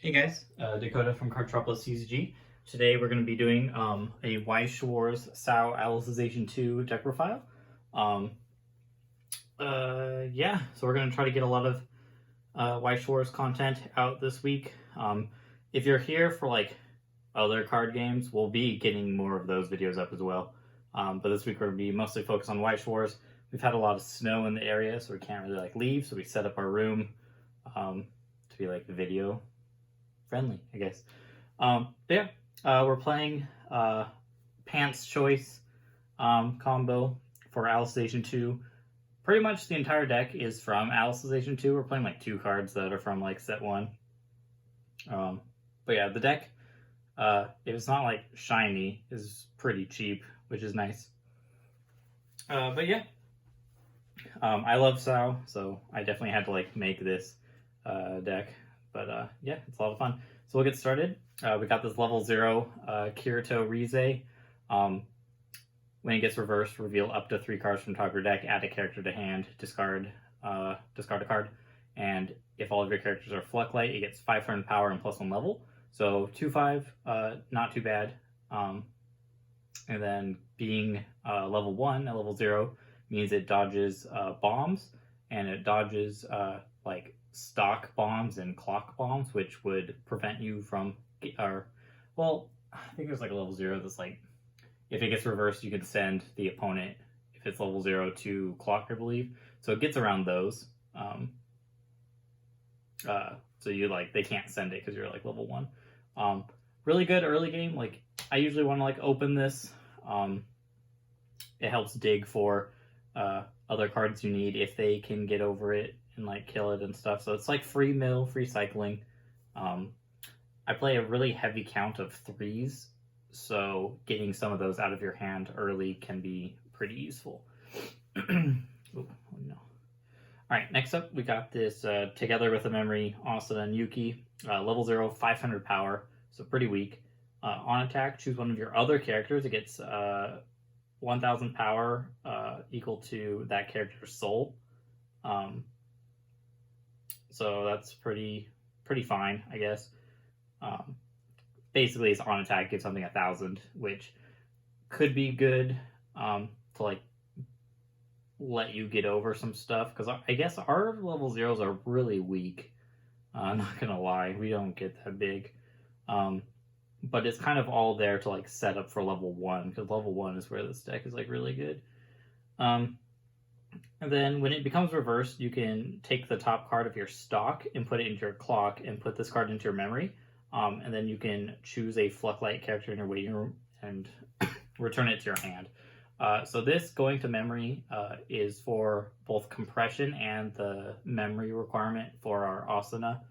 Hey guys, Dakota from Cartropolis CCG. Today we're going to be doing a Weiss Schwarz SAO Alicization 2 deck profile. Yeah, so we're going to try to get a lot of Weiss Schwarz content out this week. If you're here for like other card games, we'll be getting more of those videos up as well. But this week we're going to be mostly focused on Weiss Schwarz. We've had a lot of snow in the area, so we can't really like leave, so we set up our room to be like video friendly, I guess. We're playing Pants Choice combo for Alicization 2. Pretty much the entire deck is from Alicization 2. We're playing like 2 cards that are from like set 1. But yeah, the deck, if it's not like shiny, is pretty cheap, which is nice. I love SAO, so I definitely had to like make this deck. But yeah, it's a lot of fun. So we'll get started. We got this level 0 Kirito Rize. When it gets reversed, reveal up to 3 cards from top of your deck, add a character to hand, discard a card. And if all of your characters are Flucklight, it gets 500 power and +1 level. So 2/5, not too bad. And then being level 1 at level 0 means it dodges bombs, and it dodges like stock bombs and clock bombs, which would prevent you from, I think there's like a level 0 that's like, if it gets reversed, you can send the opponent, if it's level 0, to clock, I believe. So it gets around those. So you like, they can't send it because you're like level 1. Really good early game. Like, I usually want to like open this. It helps dig for other cards you need if they can get over it and like kill it and stuff. So it's like free mill, free cycling. I play a really heavy count of 3s, so getting some of those out of your hand early can be pretty useful. Oh no. Alright, next up we got this Together with a Memory, Asuna and Yuki. Level 0, 500 power, so pretty weak. On attack, choose one of your other characters. It gets 1000 power, equal to that character's soul. So that's pretty fine, I guess. Basically, it's on attack, gives something 1000, which could be good to like let you get over some stuff, because I guess our level 0s are really weak. I'm not gonna lie, we don't get that big. But it's kind of all there to like set up for level 1, because level 1 is where this deck is like really good. And then when it becomes reversed, you can take the top card of your stock and put it into your clock and put this card into your memory. And then you can choose a Flucklight character in your waiting room and return it to your hand. So this going to memory is for both compression and the memory requirement for our Asuna.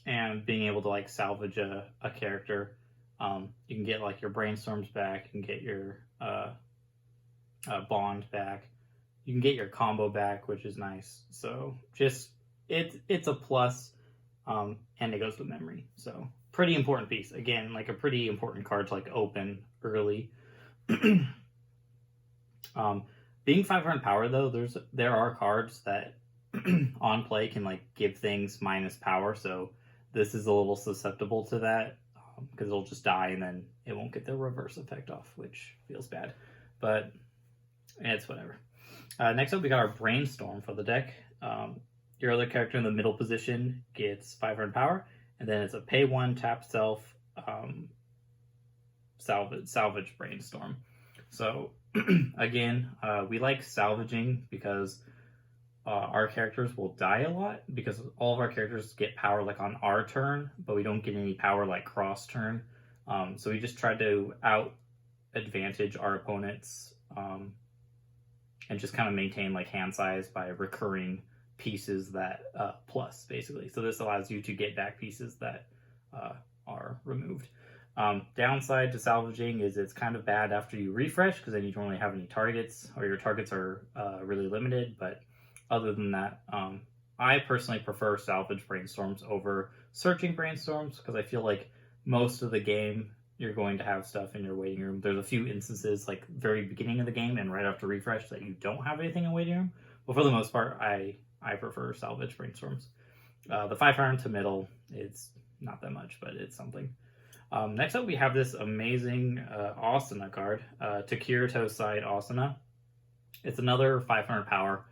And being able to like salvage a character. You can get like your brainstorms back, you can get your bond back, you can get your combo back, which is nice. So just it's a plus, and it goes to memory. So pretty important piece. Again, like a pretty important card to like open early. Being 500 power though, there are cards that on play can like give things minus power. So this is a little susceptible to that, because it'll just die and then it won't get the reverse effect off, which feels bad, but it's whatever. Next up, we got our Brainstorm for the deck. Your other character in the middle position gets 500 power, and then it's a pay 1, tap self, salvage Brainstorm. So again, we like salvaging because our characters will die a lot, because all of our characters get power like on our turn, but we don't get any power like cross turn. So we just try to out advantage our opponents, and just kind of maintain like hand size by recurring pieces that plus, basically. So this allows you to get back pieces that are removed. Downside to salvaging is it's kind of bad after you refresh, because then you don't really have any targets, or your targets are really limited. But other than that, I personally prefer salvage brainstorms over searching brainstorms, because I feel like most of the game you're going to have stuff in your waiting room. There's a few instances like very beginning of the game and right after refresh that you don't have anything in waiting room, but for the most part, I prefer salvage brainstorms. The 500 to middle, it's not that much, but it's something. Next up, we have this amazing Asuna card, Takirito Side Asuna. It's another 500 power.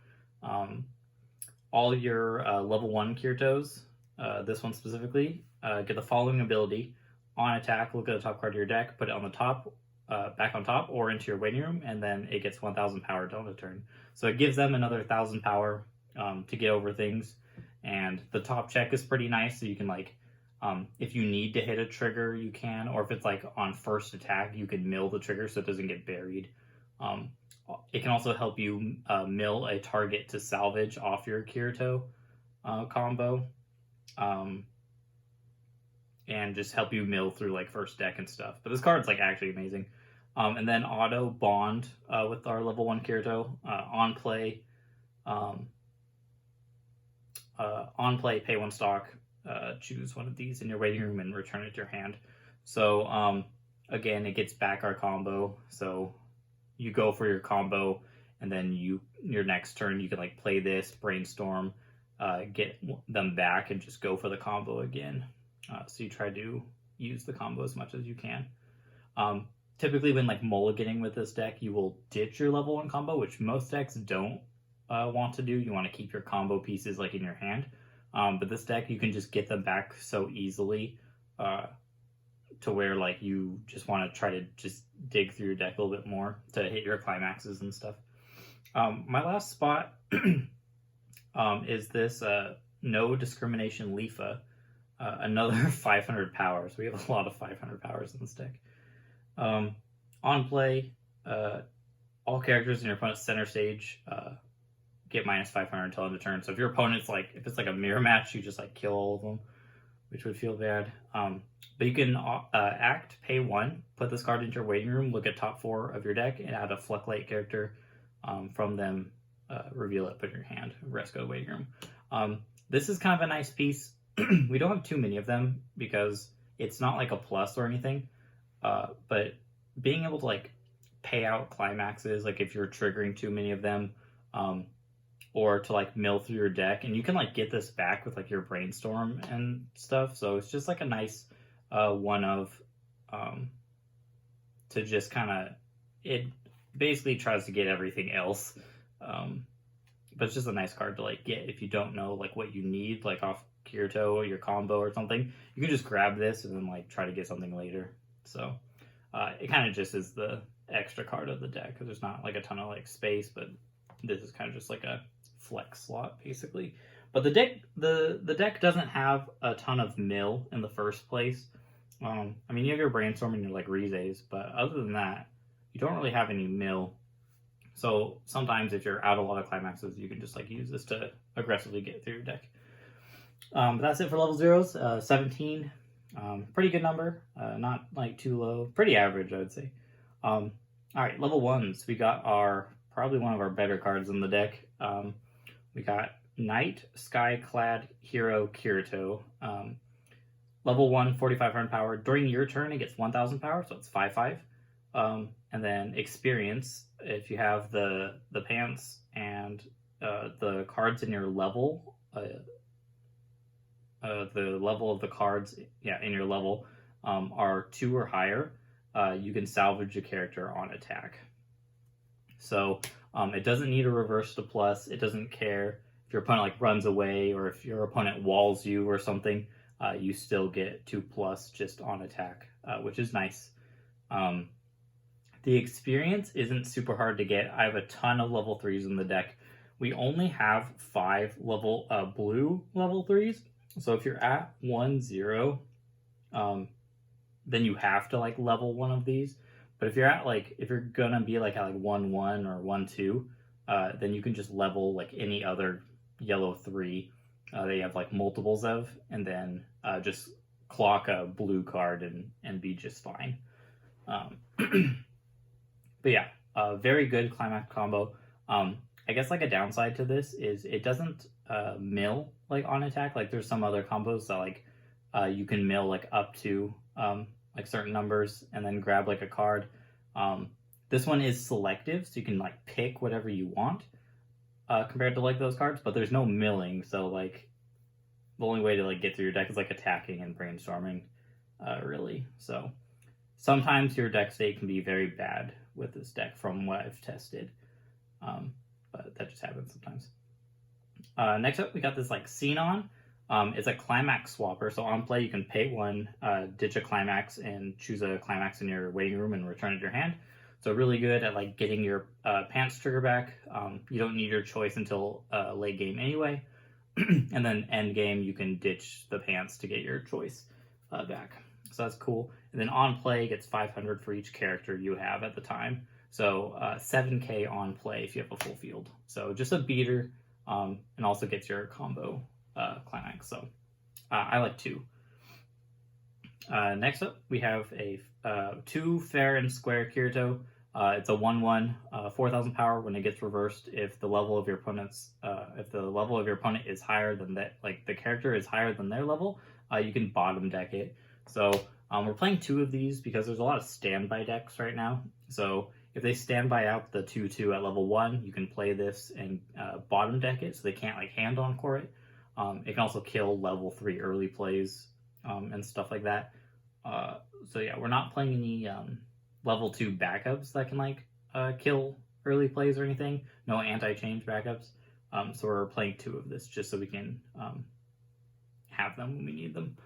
All your level 1 Kirtos, this one specifically, get the following ability. On attack, look at the top card of your deck, put it on the top, back on top, or into your waiting room, and then it gets 1000 power till end of turn. So it gives them another 1000 power to get over things. And the top check is pretty nice, so you can like, if you need to hit a trigger, you can, or if it's like on first attack, you can mill the trigger so it doesn't get buried. It can also help you mill a target to salvage off your Kirito combo, and just help you mill through like first deck and stuff. But this card's like actually amazing. And then auto bond with our level 1 Kirito on play. On play, pay 1 stock, choose one of these in your waiting room and return it to your hand. So again, it gets back our combo. So you go for your combo, and then your next turn you can like play this, brainstorm, get them back, and just go for the combo again. So you try to use the combo as much as you can. Typically, when like mulliganing with this deck, you will ditch your level 1 combo, which most decks don't want to do. You want to keep your combo pieces like in your hand. But this deck, you can just get them back so easily to where like you just want to try to just dig through your deck a little bit more to hit your climaxes and stuff. My last spot is this No Discrimination Lifa, another 500 power. So we have a lot of 500 powers in this deck. On play, all characters in your opponent's center stage get minus 500 until end of turn. So if your opponent's like, if it's like a mirror match, you just like kill all of them, which would feel bad. But you can act, pay 1, put this card into your waiting room, look at top 4 of your deck, and add a Fluctlight character from them, reveal it, put it in your hand, rest go to waiting room. This is kind of a nice piece. We don't have too many of them because it's not like a plus or anything. But being able to like pay out climaxes, like if you're triggering too many of them, or to like mill through your deck, and you can like get this back with like your brainstorm and stuff. So it's just like a nice one of to just kind of, it basically tries to get everything else, but it's just a nice card to like get if you don't know like what you need, like off Kirito or your combo or something. You can just grab this and then like try to get something later. So it kind of just is the extra card of the deck because there's not like a ton of like space, but this is kind of just like a flex slot basically. But the deck doesn't have a ton of mill in the first place. I mean, you have your brainstorm and your like Rises, but other than that, you don't really have any mill. So sometimes if you're out a lot of climaxes, you can just like use this to aggressively get through your deck. But that's it for level 0s. 17. Pretty good number. Not like too low. Pretty average, I would say. All right, level 1s. We got probably one of our better cards in the deck. We got Knight Skyclad Hero Kirito. Level 1, 4,500 power. During your turn, it gets 1,000 power, so it's 5/5. And then experience, if you have the pants and the cards in your level, the level of the cards, in your level, are 2 or higher, you can salvage a character on attack. So it doesn't need a reverse to plus. It doesn't care if your opponent like runs away or if your opponent walls you or something. You still get 2+ just on attack, which is nice. The experience isn't super hard to get. I have a ton of level 3s in the deck. We only have 5 blue level 3s. So if you're at 1-0, then you have to like level one of these. But if you're at like, if you're gonna be like at like 1-1 or 1-2, then you can just level like any other yellow 3 that you have like multiples of, and then just clock a blue card and be just fine. But yeah, very good climax combo. I guess like a downside to this is it doesn't mill like on attack. Like there's some other combos that like you can mill like up to like certain numbers and then grab like a card. This one is selective, so you can like pick whatever you want compared to like those cards, but there's no milling. So like the only way to like get through your deck is like attacking and brainstorming, really. So sometimes your deck state can be very bad with this deck from what I've tested, but that just happens sometimes. Next up, we got this like Xenon. It's a climax swapper, so on play you can pay 1, ditch a climax, and choose a climax in your waiting room and return it to your hand. So really good at like getting your pants trigger back. You don't need your choice until late game anyway, and then end game you can ditch the pants to get your choice back. So that's cool. And then on play gets 500 for each character you have at the time. So 7k on play if you have a full field. So just a beater, and also gets your combo climax. So I like 2. Next up, we have a 2 fair and square Kirito. It's a 1/1, 4,000 power. When it gets reversed, if the level of your opponent is higher than that, like the character is higher than their level, you can bottom deck it. So we're playing 2 of these because there's a lot of standby decks right now. So if they standby out the 2/2 at level 1, you can play this and bottom deck it, so they can't like hand encore it. It can also kill level 3 early plays and stuff like that. So yeah, we're not playing any level 2 backups that can like kill early plays or anything. No anti-change backups. So we're playing 2 of this just so we can have them when we need them.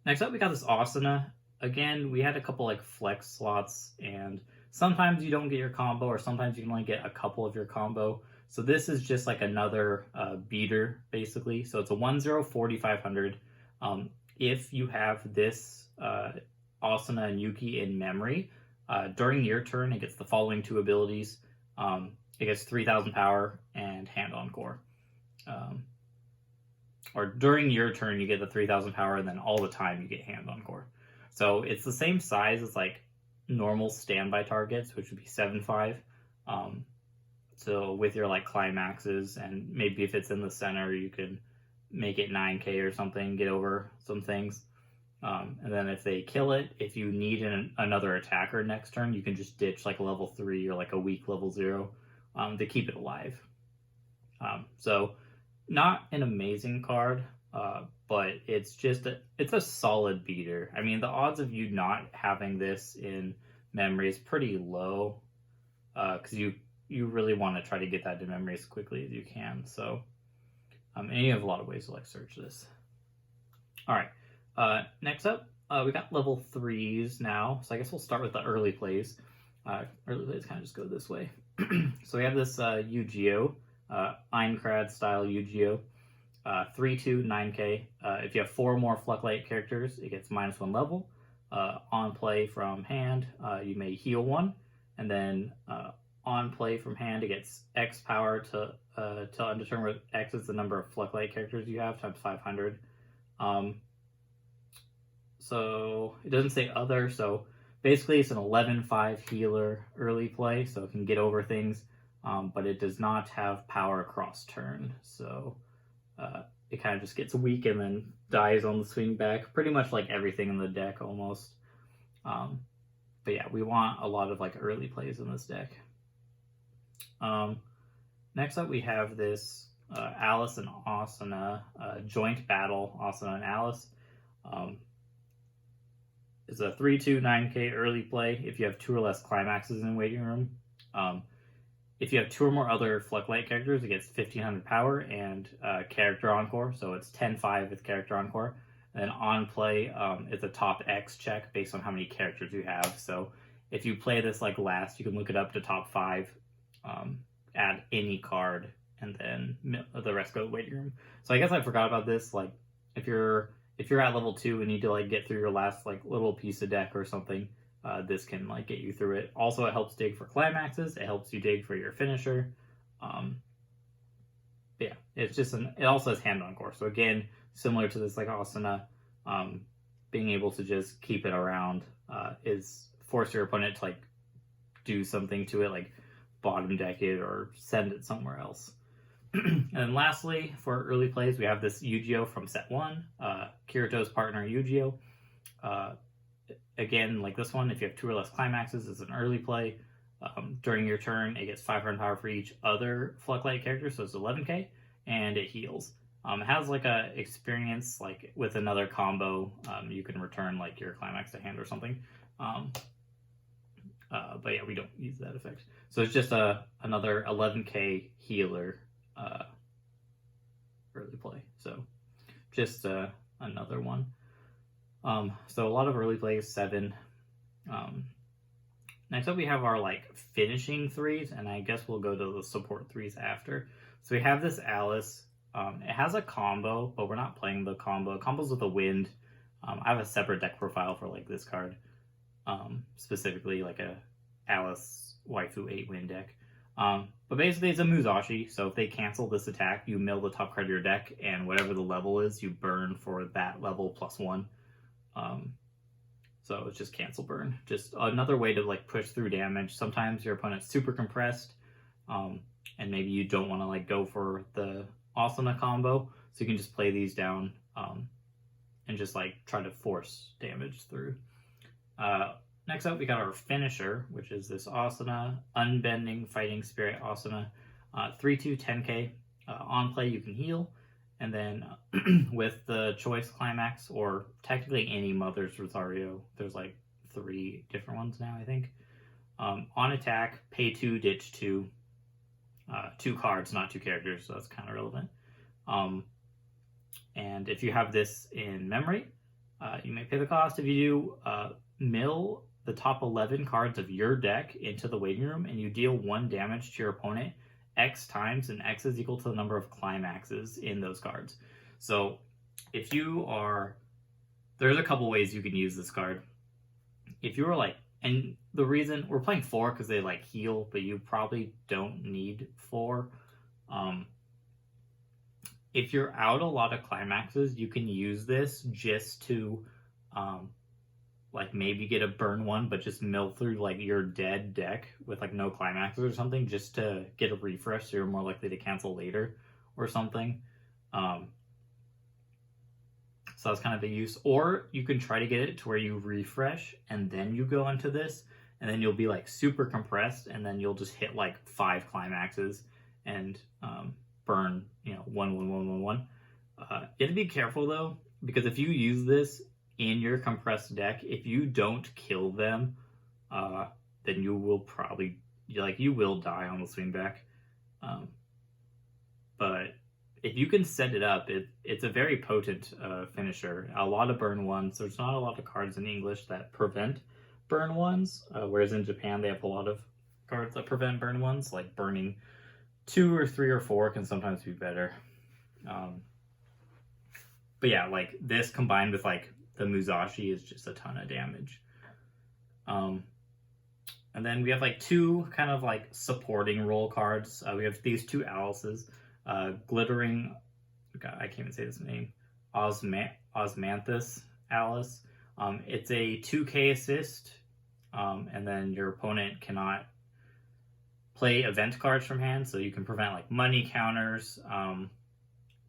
Next up, we got this Asuna. Again, we had a couple like flex slots, and sometimes you don't get your combo, or sometimes you can only get a couple of your combo. So this is just like another beater, basically. So it's a 1/0 4,500. If you have this Asuna and Yuki in memory, during your turn, it gets the following 2 abilities. It gets 3,000 power and hand encore. Or during your turn, you get the 3,000 power, and then all the time you get hand encore. So it's the same size as like normal standby targets, which would be 7/5. So with your like climaxes, and maybe if it's in the center, you could make it 9k or something, get over some things. And then if they kill it, if you need another attacker next turn, you can just ditch like a level 3 or like a weak level 0 to keep it alive. So not an amazing card, but it's just it's a solid beater. I mean, the odds of you not having this in memory is pretty low, because you really want to try to get that to memory as quickly as you can. So and you have a lot of ways to like search this. All right, next up, we got level 3s now. So I guess we'll start with the early plays. Early plays kind of just go this way. So we have this Yu-Gi-Oh! Aincrad style Yu-Gi-Oh! 3/2 9k. If you have 4 more Fluctlight characters, it gets -1 level. On play from hand, you may heal 1, and then on play from hand, it gets X power to undetermined. X is the number of Fluctlight characters you have times 500. So it doesn't say other. So basically, it's an 11/5 healer early play, so it can get over things. But it does not have power across turn, so it kind of just gets weak and then dies on the swing back, pretty much like everything in the deck almost. But yeah, we want a lot of like early plays in this deck. Next up, we have this Alice and Asuna joint battle, Asuna and Alice. It's a 3/2 9k early play if you have 2 or less climaxes in waiting room. If you have 2 or more other Fluctlight characters, it gets 1,500 power and character encore, so it's 10/5 with character encore. And then on play, it's a top X check based on how many characters you have. So if you play this like last, you can look it up to top 5, add any card, and then the rest go to the waiting room. So I guess I forgot about this. Like if you're at level 2 and need to like get through your last like little piece of deck or something, this can like get you through it. Also, it helps dig for climaxes. It helps you dig for your finisher. Yeah, it's just it also has hand encore. So again, similar to this like Asuna, being able to just keep it around is force your opponent to like do something to it, like bottom deck it or send it somewhere else. And then lastly, for early plays, we have this Yu-Gi-Oh! From set 1, Kirito's partner Yu-Gi-Oh! Again, like this one, if you have 2 or less climaxes, it's an early play. During your turn, it gets 500 power for each other Fluctlight character, so it's 11k. and it heals. It has like a experience like with another combo. You can return like your climax to hand or something. But yeah, we don't use that effect. So it's just another 11k healer early play. So just another one. So a lot of early plays, 7. Next up we have our like finishing 3s, and I guess we'll go to the support 3s after. So we have this Alice. It has a combo, but we're not playing the combo. Combos with the wind. I have a separate deck profile for like this card. Specifically like a Alice Waifu 8 win deck. But basically it's a Musashi, so if they cancel this attack, you mill the top card of your deck, and whatever the level is, you burn for that level +1. So it's just cancel burn. Just another way to like push through damage. Sometimes your opponent's super compressed, and maybe you don't want to like go for the Asuna combo, so you can just play these down and just like try to force damage through. Next up, we got our finisher, which is this Asuna, Unbending Fighting Spirit Asuna. 3/2, 10k. On play, you can heal. And then with the choice climax, or technically any Mother's Rosario, there's like 3 different ones now, I think. On attack, pay 2, ditch 2. 2 cards, not 2 characters, so that's kind of relevant. And if you have this in memory, you may pay the cost. If you do, mill the top 11 cards of your deck into the waiting room, and you deal 1 damage to your opponent X times, and X is equal to the number of climaxes in those cards. So if you are, there's a couple ways you can use this card. If you were like, and the reason we're playing 4 because they like heal, but you probably don't need 4. If you're out a lot of climaxes, you can use this just to like maybe get a burn 1, but just mill through like your dead deck with like no climaxes or something, just to get a refresh so you're more likely to cancel later or something. So that's kind of a use. Or you can try to get it to where you refresh and then you go into this, and then you'll be like super compressed, and then you'll just hit like 5 climaxes and burn, 1, 1, 1, 1, 1. You have to be careful though, because if you use this in your compressed deck, if you don't kill them, then you will probably, you will die on the swing back. But if you can set it up, it's a very potent finisher. A lot of burn 1s. There's not a lot of cards in English that prevent burn 1s, whereas in Japan they have a lot of cards that prevent burn 1s, like burning 2 or 3 or 4 can sometimes be better. But yeah, like this combined with like the Musashi is just a ton of damage. And then we have like 2 kind of like supporting role cards. We have these 2 Alices. Glittering, God, I can't even say this name, Osmanthus Alice. It's a 2k assist, and then your opponent cannot play event cards from hand, so you can prevent like money counters,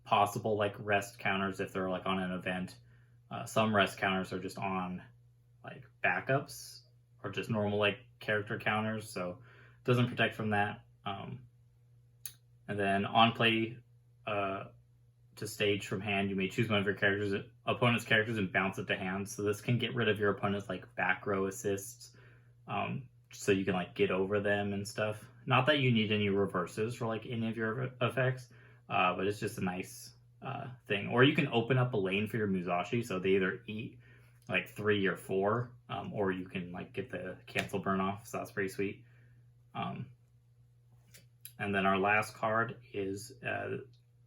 possible like rest counters if they're like on an event. Some rest counters are just on like backups or just normal like character counters, so it doesn't protect from that. And then on play, to stage from hand, you may choose one of your opponent's characters and bounce it to hand. So this can get rid of your opponent's like back row assists, so you can like get over them and stuff. Not that you need any reverses for like any of your effects, but it's just a nice thing. Or you can open up a lane for your Musashi, so they either eat like 3 or 4, or you can like get the cancel burn off. So that's pretty sweet. And then our last card is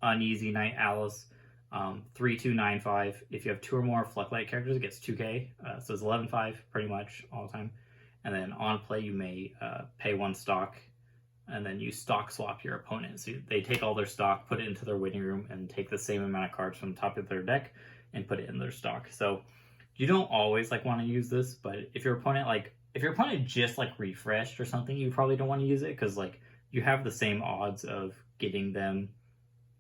Uneasy Night Alice, 3/2/9/5. If you have 2 or more Flucklight characters, it gets 2k. So it's 11/5 pretty much all the time. And then on play, you may pay 1 stock, and then you stock swap your opponent. So they take all their stock, put it into their waiting room, and take the same amount of cards from the top of their deck and put it in their stock. So you don't always like want to use this, but if your opponent just like refreshed or something, you probably don't want to use it, because like you have the same odds of getting them,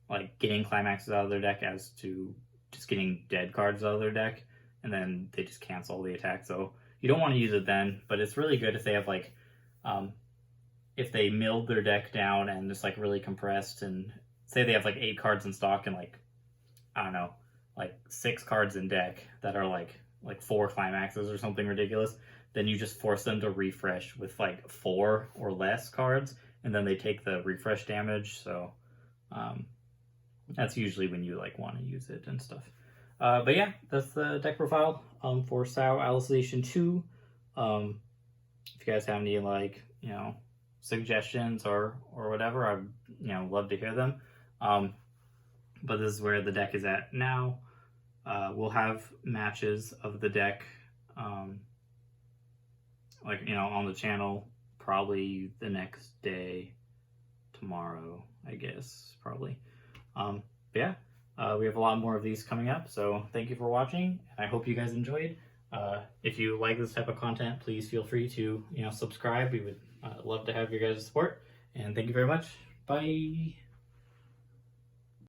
like getting climaxes out of their deck as to just getting dead cards out of their deck, and then they just cancel the attack. So you don't want to use it then, but it's really good if they have like, if they milled their deck down and just like really compressed and say they have like 8 cards in stock and like, I don't know, like 6 cards in deck that are like 4 climaxes or something ridiculous, then you just force them to refresh with like 4 or less cards, and then they take the refresh damage. So that's usually when you like want to use it and stuff. But yeah, that's the deck profile for SAO Alicization 2. If you guys have any like, you know, suggestions or whatever, I'd, you know, love to hear them. But this is where the deck is at now. We'll have matches of the deck, like, you know, on the channel probably the next day, tomorrow, I guess, probably. But yeah, we have a lot more of these coming up, so thank you for watching, and I hope you guys enjoyed. If you like this type of content, please feel free to, you know, subscribe. We would love to have your guys' support, and thank you very much. Bye.